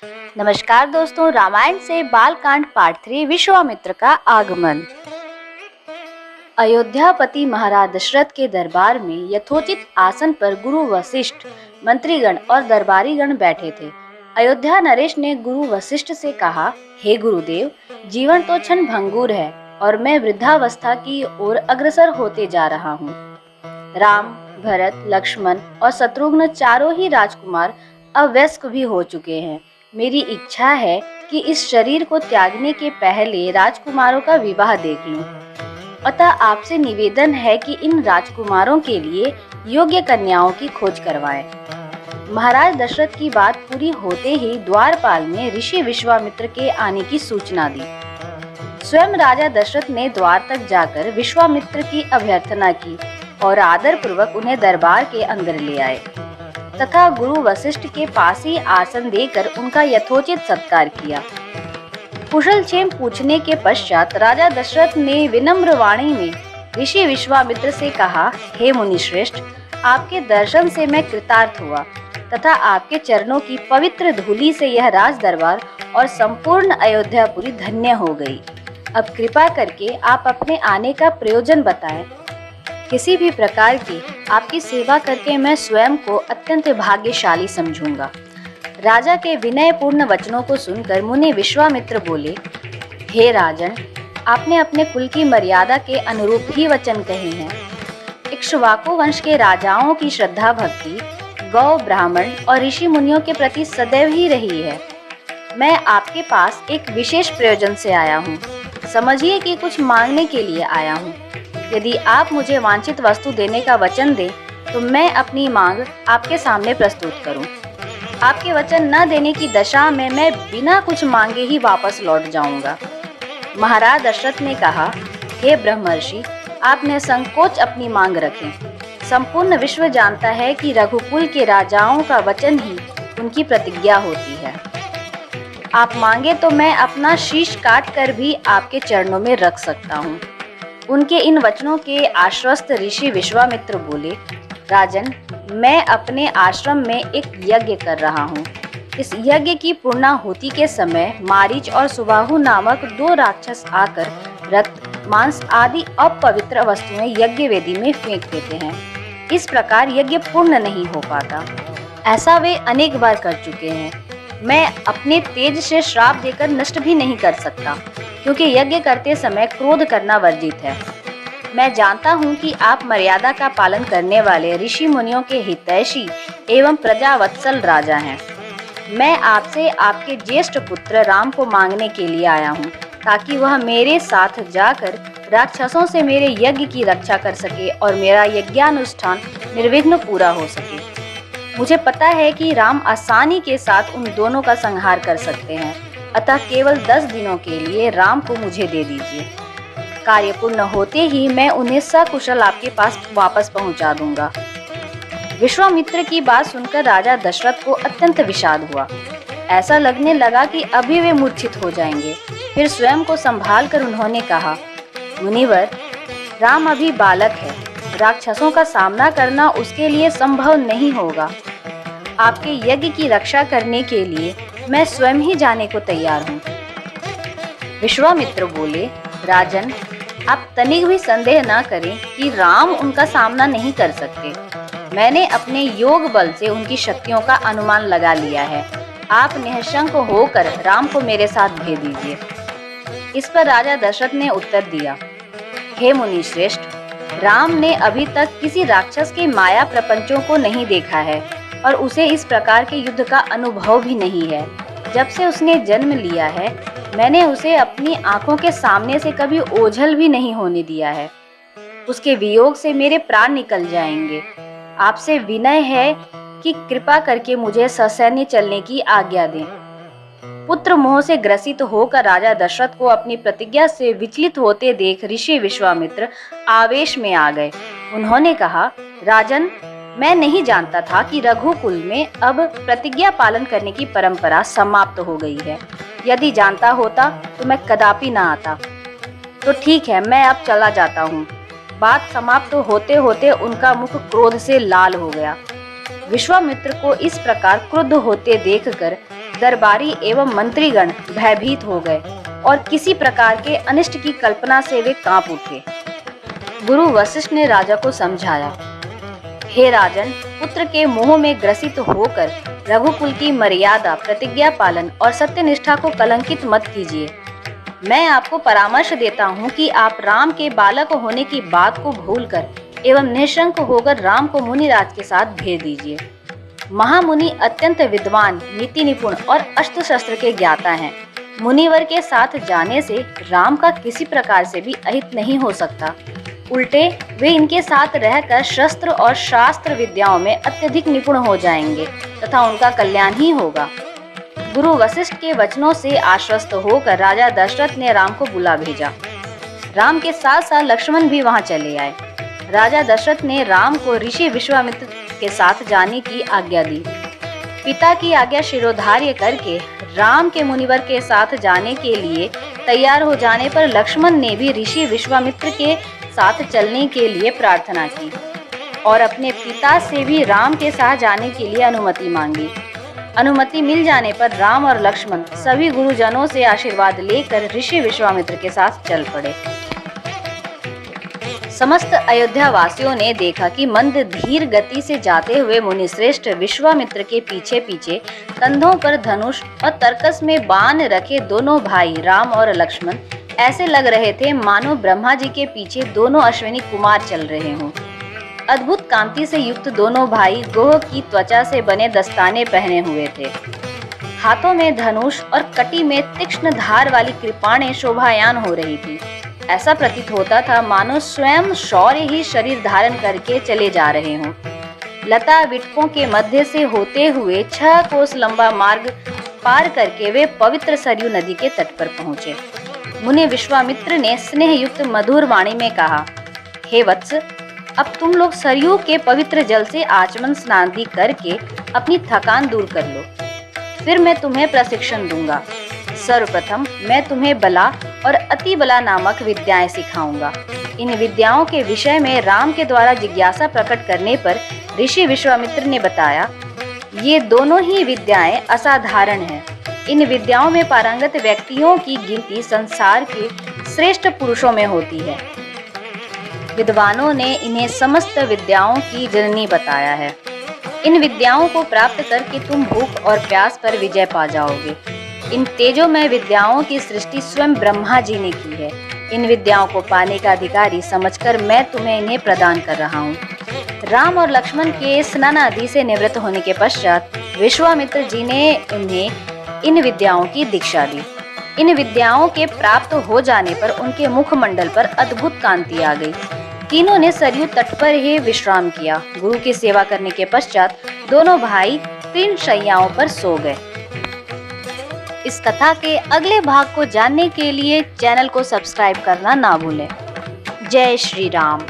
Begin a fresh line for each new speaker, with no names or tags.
नमस्कार दोस्तों, रामायण से बालकांड पार्ट 3 विश्वामित्र का आगमन। अयोध्यापति महाराज दशरथ के दरबार में यथोचित आसन पर गुरु वशिष्ठ, मंत्रीगण और दरबारीगण बैठे थे। अयोध्या नरेश ने गुरु वशिष्ठ से कहा, हे गुरुदेव, जीवन तो क्षण भंगुर है और मैं वृद्धावस्था की ओर अग्रसर होते जा रहा हूँ। राम, भरत, लक्ष्मण और शत्रुघ्न चारों ही राजकुमार अब वयस्क भी हो चुके हैं। मेरी इच्छा है कि इस शरीर को त्यागने के पहले राजकुमारों का विवाह देख लूं। अतः आपसे निवेदन है कि इन राजकुमारों के लिए योग्य कन्याओं की खोज करवाएं। महाराज दशरथ की बात पूरी होते ही द्वारपाल ने ऋषि विश्वामित्र के आने की सूचना दी। स्वयं राजा दशरथ ने द्वार तक जाकर विश्वामित्र की अभ्यर्थना की और आदर पूर्वक उन्हें दरबार के अंदर ले आए तथा गुरु वशिष्ठ के पास ही आसन देकर उनका यथोचित सत्कार किया। कुशलक्षेम पूछने के पश्चात राजा दशरथ ने विनम्र वाणी में ऋषि विश्वामित्र से कहा, हे मुनिश्रेष्ठ, आपके दर्शन से मैं कृतार्थ हुआ तथा आपके चरणों की पवित्र धूलि से यह राज दरबार और संपूर्ण अयोध्यापुरी धन्य हो गई। अब कृपा करके आप अपने आने का प्रयोजन बताएं। किसी भी प्रकार की आपकी सेवा करके मैं स्वयं को अत्यंत भाग्यशाली समझूंगा। राजा के विनयपूर्ण वचनों को सुनकर मुनि विश्वामित्र बोले, हे राजन, आपने अपने कुल की मर्यादा के अनुरूप ही वचन कहे हैं। इक्ष्वाकु वंश के राजाओं की श्रद्धा भक्ति गौ, ब्राह्मण और ऋषि मुनियों के प्रति सदैव ही रही है। मैं आपके पास एक विशेष प्रयोजन से आया हूँ। समझिए कि कुछ मांगने के लिए आया हूँ। यदि आप मुझे वांछित वस्तु देने का वचन दें तो मैं अपनी मांग आपके सामने प्रस्तुत करूं। आपके वचन न देने की दशा में मैं बिना कुछ मांगे ही वापस लौट जाऊंगा। महाराज दशरथ ने कहा, हे ब्रह्मर्षि, आपने संकोच अपनी मांग रखें। संपूर्ण विश्व जानता है कि रघुकुल के राजाओं का वचन ही उनकी प्रतिज्ञा होती है। आप मांगे तो मैं अपना शीश काट कर भी आपके चरणों में रख सकता हूँ। उनके इन वचनों के आश्वस्त ऋषि विश्वामित्र बोले, राजन, मैं अपने आश्रम में एक यज्ञ कर रहा हूँ। इस यज्ञ की पूर्णाहुति के समय मारीच और सुबाहु नामक 2 राक्षस आकर रक्त, मांस आदि अपवित्र वस्तुएं यज्ञ वेदी में फेंक देते हैं। इस प्रकार यज्ञ पूर्ण नहीं हो पाता। ऐसा वे अनेक बार कर चुके हैं। मैं अपने तेज से श्राप देकर नष्ट भी नहीं कर सकता, क्योंकि यज्ञ करते समय क्रोध करना वर्जित है। मैं जानता हूँ कि आप मर्यादा का पालन करने वाले ऋषि मुनियों के हितैषी एवं प्रजावत्सल राजा हैं। मैं आपसे आपके ज्येष्ठ पुत्र राम को मांगने के लिए आया हूँ, ताकि वह मेरे साथ जाकर राक्षसों से मेरे यज्ञ की रक्षा कर सके और मेरा यज्ञानुष्ठान निर्विघ्न पूरा हो सके। मुझे पता है कि राम आसानी के साथ उन दोनों का संहार कर सकते हैं, अतः केवल 10 दिनों के लिए राम को मुझे दे दीजिए। कार्य पूर्ण होते ही मैं उन्हें सकुशल आपके पास वापस पहुंचा दूंगा। विश्वामित्र की बात सुनकर राजा दशरथ को अत्यंत विषाद हुआ। ऐसा लगने लगा कि अभी वे मूर्छित हो जाएंगे। फिर स्वयं को संभाल कर उन्होंने कहा, मुनिवर, राम अभी बालक है। राक्षसों का सामना करना उसके लिए संभव नहीं होगा। आपके यज्ञ की रक्षा करने के लिए मैं स्वयं ही जाने को तैयार हूँ। विश्वामित्र बोले, राजन, आप तनिक भी संदेह न करें कि राम उनका सामना नहीं कर सकते। मैंने अपने योग बल से उनकी शक्तियों का अनुमान लगा लिया है। आप निःशंक होकर राम को मेरे साथ भेज दीजिए। इस पर राजा दशरथ ने उत्तर दिया, हे मुनिश्रेष्ठ, राम ने अभी तक किसी राक्षस के माया प्रपंचों को नहीं देखा है और उसे इस प्रकार के युद्ध का अनुभव भी नहीं है। जब से उसने जन्म लिया है, मैंने उसे अपनी आंखों के सामने से कभी ओझल भी नहीं होने दिया है। उसके वियोग से मेरे प्राण निकल जाएंगे। आपसे विनय है कि कृपा करके मुझे ससैन्य चलने की आज्ञा दें। पुत्र मोह से ग्रसित होकर राजा दशरथ को अपनी प्रतिज्ञा से विचलित होते देख ऋषि विश्वामित्र आवेश में आ गए। उन्होंने कहा, राजन, मैं नहीं जानता था कि रघुकुल में अब प्रतिज्ञा पालन करने की परंपरा समाप्त हो गई है। यदि जानता होता तो मैं कदापि न आता। तो ठीक है, मैं अब चला जाता हूँ। बात समाप्त होते होते उनका मुख क्रोध से लाल हो गया। विश्वामित्र को इस प्रकार क्रुद्ध होते देखकर दरबारी एवं मंत्रीगण भयभीत हो गए और किसी प्रकार के अनिष्ट की कल्पना से वे कांप उठे। गुरु वशिष्ठ ने राजा को समझाया, हे राजन, पुत्र के मोह में ग्रसित होकर रघुकुल की मर्यादा, प्रतिज्ञा पालन और सत्यनिष्ठा को कलंकित मत कीजिए। मैं आपको परामर्श देता हूँ कि आप राम के बालक होने की बात को भूलकर एवं निशंक होकर राम को मुनिराज के साथ भेज दीजिए। महामुनि अत्यंत विद्वान, नीति निपुण और अस्त्र शस्त्र के ज्ञाता हैं। मुनिवर के साथ जाने से राम का किसी प्रकार से भी अहित नहीं हो सकता। उल्टे वे इनके साथ रहकर शस्त्र और शास्त्र विद्याओं में अत्यधिक निपुण हो जाएंगे तथा उनका कल्याण ही होगा। गुरु वशिष्ठ के वचनों से आश्वस्त होकर राजा दशरथ ने राम को बुला भेजा। राम के साथ साथ लक्ष्मण भी वहां चले आए। राजा दशरथ ने राम को ऋषि विश्वामित्र के साथ जाने की आज्ञा दी। पिता की आज्ञा शिरोधार्य करके राम के मुनिवर के साथ जाने के लिए तैयार हो जाने पर लक्ष्मण ने भी ऋषि विश्वामित्र के साथ चलने के लिए प्रार्थना की और अपने पिता से भी राम के साथ जाने के लिए अनुमति मांगी। अनुमति मिल जाने पर राम और लक्ष्मण सभी गुरुजनों से आशीर्वाद लेकर ऋषि विश्वामित्र के साथ चल पड़े। समस्त अयोध्या वासियों ने देखा कि मंद धीर गति से जाते हुए मुनिश्रेष्ठ विश्वामित्र के पीछे पीछे कंधों पर धनुष और तरकस में बाण रखे दोनों भाई राम और लक्ष्मण ऐसे लग रहे थे मानो ब्रह्मा जी के पीछे दोनों अश्विनी कुमार चल रहे हों। अद्भुत कांति से युक्त दोनों भाई गोह की त्वचा से बने दस्ताने पहने हुए थे। हाथों में धनुष और कटी में तीक्ष्ण धार वाली कृपाणें शोभायान हो रही थी। ऐसा प्रतीत होता था मानो स्वयं शौर्य ही शरीर धारण करके चले जा रहे हों। लता विटकों के मध्य से होते हुए 6 कोस लंबा मार्ग पार करके वे पवित्र सरयू नदी के तट पर पहुंचे। मुनि विश्वामित्र ने स्नेह युक्त मधुर वाणी में कहा, हे वत्स, अब तुम लोग सरयू के पवित्र जल से आचमन स्नानादि करके अपनी थकान दूर कर लो। फिर मैं तुम्हें प्रशिक्षण दूंगा। सर्वप्रथम मैं तुम्हें बला और अति बला नामक विद्याएं सिखाऊंगा। इन विद्याओं के विषय में राम के द्वारा जिज्ञासा प्रकट करने पर ऋषि विश्वामित्र ने बताया, ये दोनों ही विद्याएं असाधारण हैं। इन विद्याओं में पारंगत व्यक्तियों की गिनती संसार के श्रेष्ठ पुरुषों में होती है। विद्वानों ने इन्हें समस्त विद्याओं की जननी बताया है। इन विद्याओं को प्राप्त करके तुम भूख और प्यास पर विजय पा जाओगे। इन तेजोमय विद्याओं की सृष्टि स्वयं ब्रह्मा जी ने की है। इन विद्याओं को पाने का अधिकारी समझकर मैं तुम्हें इन्हें प्रदान कर रहा हूँ। राम और लक्ष्मण के स्नानादि से निवृत्त होने के पश्चात विश्वामित्र जी ने उन्हें इन विद्याओं की दीक्षा दी। इन विद्याओं के प्राप्त हो जाने पर उनके मुखमंडल पर अद्भुत कांति आ गई। तीनों ने सरयू तट पर ही विश्राम किया। गुरु की सेवा करने के पश्चात दोनों भाई 3 शैयाओं पर सो गए। इस कथा के अगले भाग को जानने के लिए चैनल को सब्सक्राइब करना ना भूलें। जय श्री राम।